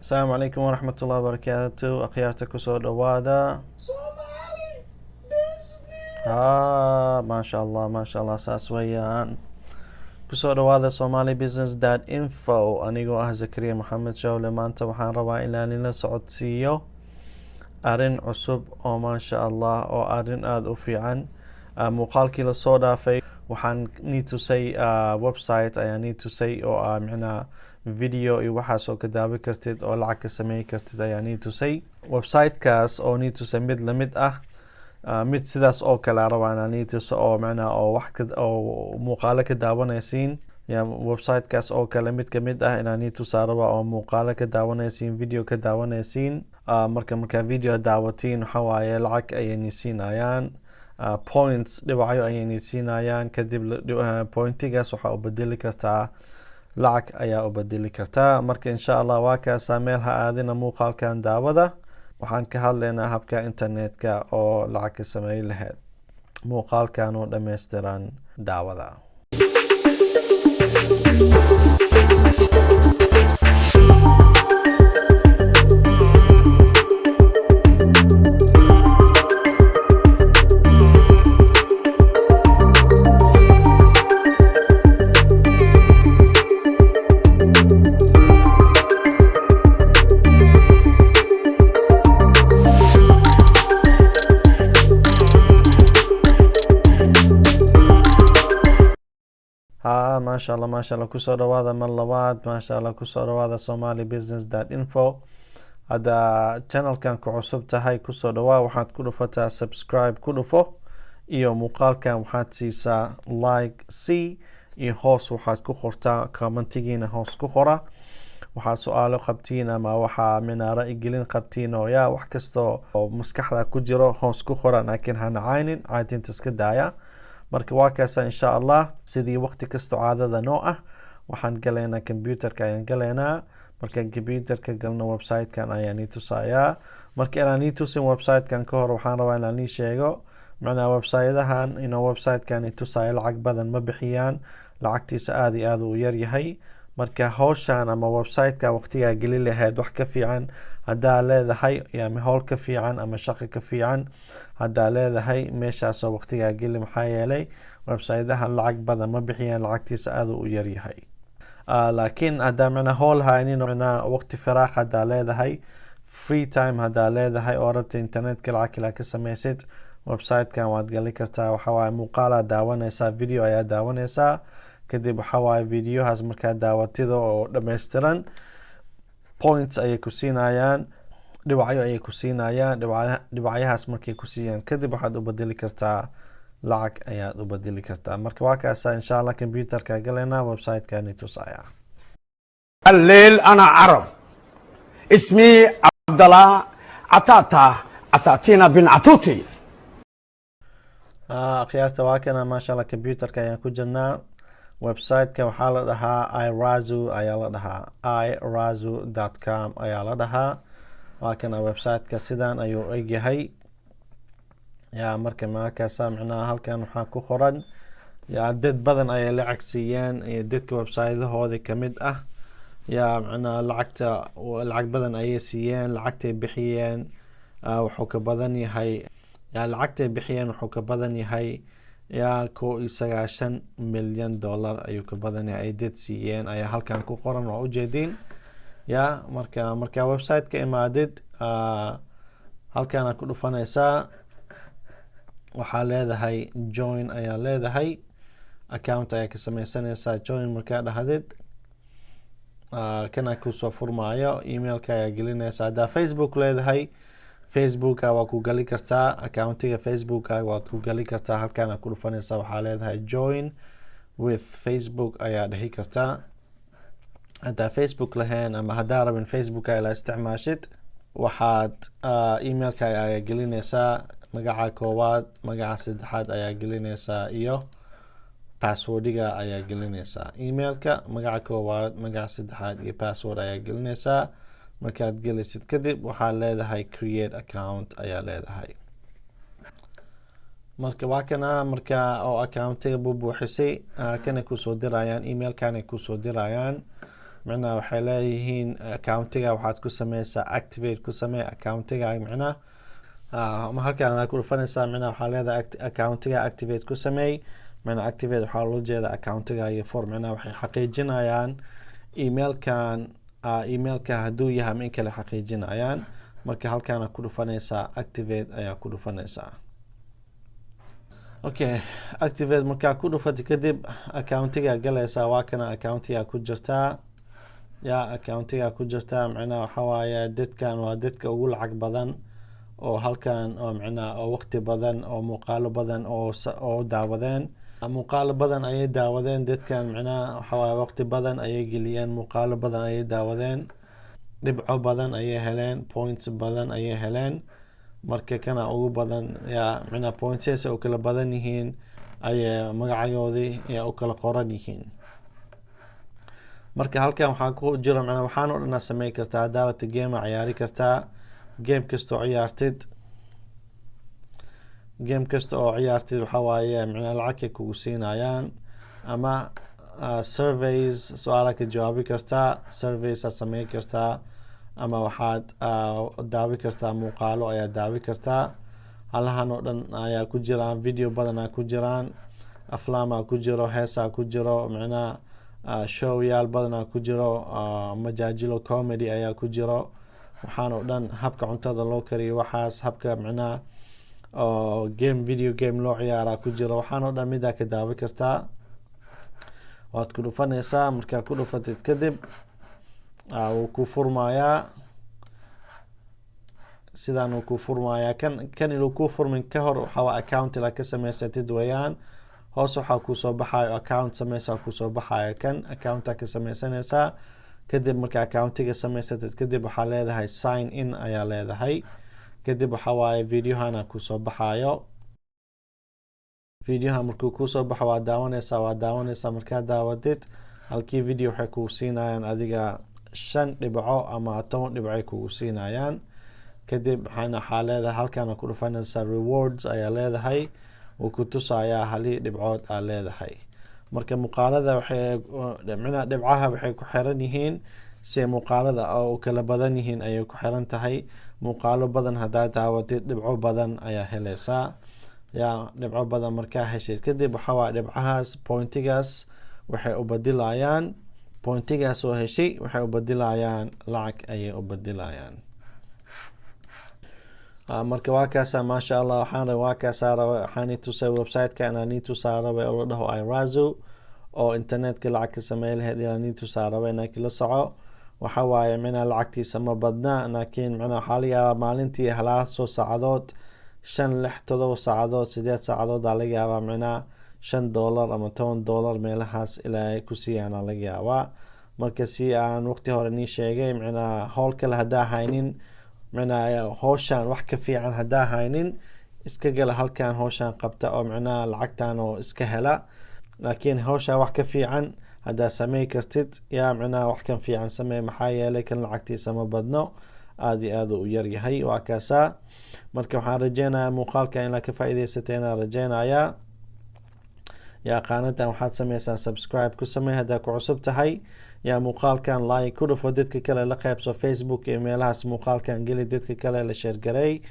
السلام عليكم ورحمة الله وبركاته. أخيارتك كسود أوادا Somali business. ما شاء الله ما شاء الله ساس ويان كسود أوادا Somali business.info. أنيقو زكريا محمد شاولي maanta waxaan rabaa inaan ila socodsiiyo arrin cusub oo maasha Allah oo arrin aad u fiican. muuqaalkii la soo dhaafay waxaan need to say website ayaa need to say oo micnaa video iyo waxaas oo ka daawi kartid oo lacag ka sameey kartid ayaa need to say websitekaas oo need to say mid lamid mid sidaas oo kale rabaa need to say oo micnaa oo wax oo muuqaalo ka daawanaysiin websitekaas oo kale mid ka mid inaan need to saaraba oo muuqaalo ka daawanaysiin video ka daawanaysiin marka video daawatiin waxa waaye lacag ayay siinayaan points dhibacyo ayay siinayaan kadib pointigaas waxaa u bedeli kartaa lacag ayaa u bedeli kartaa marka insha Allah waa kaasa meel ha aadina muuqaalkan daawada waxaan ka hadlaynaa habka internetka oo lacag ka sameey lahayd muuqaalkan oo dhameystiran daawada ما شاء الله kusoo dhawaada mar labaad maasha Allah kusoo dhawaada somalibusiness.info hada channelkan ku cusub tahay kusoo dhawaa waxaad ku dhufataa subscribe ku dhufo iyo muuqaalkan waxaad siisaa like iyo hoos waxaad ku qortaa commentigiina hoos ku qora waxaad su'aalo qabtiin ama waxaa minaara igelin qabtiin oo yaa wax kasta oo maskaxda ku jiro hoos ku qora laakiin hana caynin caadinta iska daaya marka waa kaasa insha Allah sidii waqti kasta caadada noo waxaan galaynaa computerka ayaan galaynaa marka computerka galno websitekan ayaan tusayaa marka inaan tusin websitekan ka hor waxaan rabaa inaan sheego macnaa websitedahan websitekan tusaya lacag badan ma bixiyaan lacagtiisa aad iyo aad u yar yahay marka hawshan ama websiteka waqtiga gali lahayd wax ka fiican hadaa leedahay ama hawl ka fiican ama shaqo ka fiican hadaa leedahay meeshaas waqtiga gali maxaa yeelay websitedahan lacag badan ma bixiyaan lacagtiisa aad u yar yahay laakiin hadaa macnaa hawl haynin waqti firaaq hadaa leedahay free time hadaa leedahay oo rabta internetka lacag kale ka sameysid websitekan waad gali kartaa waxa waaye muuqaal daawanaysaa video ayaa daawanaysaa kadib waxa waaye videohaas markaa daawatida oo dhameystiran points ayay ku siinayaan dhibacyo ayay ku siinayaan dhibacyahaas markay ku siiyaan kadib waxaad u bedeli kartaa lacag ayaad u bedeli kartaa marka waa kaasa insha Allah computerka galena websiteka tusaya الليل أنا عرب اسمي عبد الله عطاتينا بن عطوتي khiyaarta waa kana maasha Allah computerka ayaan ku jirnaa websiteka waxaa la dhahaa iRazu ayaa la dhahaa iRazu.com ayaa la dhahaa waa kana websiteka sidan ayuu egyahay marka markaasa macnaha halkan waxaa ku qoran dad badan ayay lacag siiyeen iyo dadka websitehooda kamid macnaha lacag badan ayay siiyeen lacagtay bixiyeen wuxuu ka badan yahay lacagtay bixiyeen wuxuu ka badan yahay $9 milyan ayuu ka badan yahay ay dad siiyeen ayaa halkan ku qoran waa ujeedin marka website ka imaadid halkan ku dhufanaysaa waxaa leedahay join ayaa leedahay account ayaa ka sameysanaysaa join markaa dhahdid kana kusoo furmaayo emailka ayaa gelinaysaa hadaa Facebook leedahay Facebook waa ku gali kartaa accountiga Facebook waa ku gali kartaa halkan ku dhufanaysaa waxaa leedahay join with Facebook ayaa dhihi kartaa hadaa Facebook lahayn ama hadaa rabin Facebook la isticmaashid waxaad emailka ayaa gelinaysaa magaca koowaad magaca saddexaad ayaa gelinaysaa iyo passwordiga ayaa gelinaysaa emailka magaca koowaad magaca saddexaad iyo password ayaa gelinaysaa markaad gelisid kadib waxaa leedahay create account ayaa leedahay marka waa kana marka oo accountiga buuxisay kana kusoo dirayaan emailkana kusoo dirayaan micnaha waxay leeyihiin accountiga waxaad ku sameysaa activate ku samee accountiga micnaha ama halkaan ku dhufanaysaa micnaha waxaa leedahay accountiga activate ku sameey micnaha activate waxaa loo jeeda accountiga iyo for micnaha waxay xaqiijinayaan emailka hadduu yahay ama in kale xaqiijinayaan marka halkaana ku dhufanaysaa activate ayaa ku dhufanaysaa. Okay, activate markaa ku dhufatay kadib accountiga galaysaa waa kana accountiga ku jirtaa accountiga ku jirtaa micnaha waxa waaye dadkan waa dadka ugu lacag badan oo halkan oo micnaha oo waqti badan oo muuqaalo badan oo daawadeen muuqaalo badan ayay daawadeen dadkan micnaha waxa waaye waqti badan ayay geliyeen muuqaalo badan ayay daawadeen dhibco badan ayay heleen points badan ayay heleen marka kana ugu badan micnaha points oo kala badan yihiin ayay magacayoodii u kala qoran yihiin. marka halkan waxaa ku jira micnaha waxaan oo dhan sameyn kartaa hadaalata game ciyaari kartaa game kasta oo ciyaartid waxa waaye micnaha lacag kugu siinayaan ama surveys su'aala ka jawaabi kartaa surveys sameyn kartaa ama waxaad daawi kartaa muuqaalo ayaa daawi kartaa halahan oo dhan ayaa ku jiraan video badan ku jiraan aflaama ku jiro heesa ku jiro micnaha showyaal badan ku jiro majaajilo comedy ayaa ku jiro waxaan oo dhan habka cuntada loo kariyo waxaas habka micnaha video game loo ciyaara ku jiro waxaan oo dhan midaa ka daawi kartaa waad ku dhufanaysaa markaa ku dhufatid kadib wuu ku furmayaa sidaan uu ku furmayaa kan inuu ku furmin ka hor waxaa account la ka samaysatid weeyaan hoos waxaa ku soo baxayo account sameysaa ku soo baxayo kan accounta ka sameysanaysaa kadib marka accountiga samaysatid kadib waxaa leedahay sign in ayaa leedahay kadib waxa waaye videohana ku soo baxayo videoha markuu ku soo baxo waa daawanaysaa markaa daawadid halkii video waxay kugu siinayaan adiga 5 dhibco ama 10 dhibco ay kugu siinayaan kadib waxaa leedahay halkaana ku dhufanaysaa rewards ayaa leedahay uu ku tusayaa halii dhibcood aa leedahay marka muuqaalada micnaha dhibcaha waxay ku xiran yihiin si muuqaalada oo kala badan yihiin ayay ku xiran tahay muuqaalo badan haddaad daawatid dhibco badan ayaa helaysaa dhibco badan markaa heshid kadib waxa waa dhibcahaas pointigaas waxay u badilayaan pointigaas oo heshay waxay u badilayaan lacag ayay u badilayaan marka waa kaasa maasha Allah waxaan tusay website-ka inaan tusaa rabay oo la dhaho iRazo oo internetka lacag ka sameey lahayd inaan tusaa rabay inaan kala soco waxa waaye micnaha lacagtiisa ma badna laakiin micnaha waxaa laga yaabaa maalintii halaasoo saacadood 5 6 7 saacadood 8 saacadood laga yaabaa micnaha $5 ama $10 meelahaas ilaa ku siiyaan laga yaabaa marka si aan waqti hore ni sheegay micnaha hawl kale hadaa haynin micnaha hawshan wax ka fiican hadaa haynin iska gala halkan hawshan qabta oo micnaha lacagtan oo iska hela laakiin hawshan wax ka fiican hadaa sameey kartid micnaha wax kan fiican sameey maxaa yeelay kan lacagtiisa ma badno aad iyo aad u yar yahay waa kaasa marka waxaan rajeynayaa muuqaalka in la ka faa'iideysatay rajeynayaa qaanadan waxaad sameysaan subscribe ku samee hadaa ku cusub tahay muuqaalkan like ku dhufo dadka kale la qaybso Facebook iyo meelahaas muuqaalkan geli dadka kale la share gareey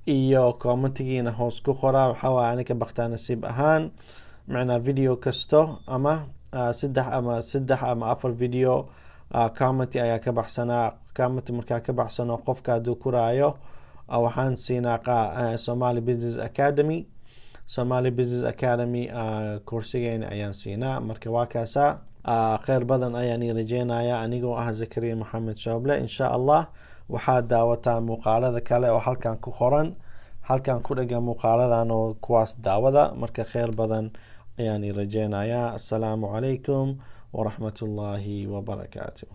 iyo commentigiina hoos ku qora waxa waa aniga baqtaa nasiib ahaan macna video kasto ama 3 ama 4 video comment ayaa ka baxsanaa comment markaa ka baxsano qofka haduu ku raayo waxaan siinaa Somali Business Academy coursigeena ayaan siinaa marka waa kaasa khayr badan ayaan rajeynayaa anigoo Zakariya Maxamed Shooble insha Allah waxaa daawataa muuqaalada kale oo halkan ku qoran halkan ku dhagan muuqaaladan oo kuwaas daawada marka khayr badan ayaan rajeynayaa. Assalaamu calaykum waraxmatullaahi wabarakaatuh.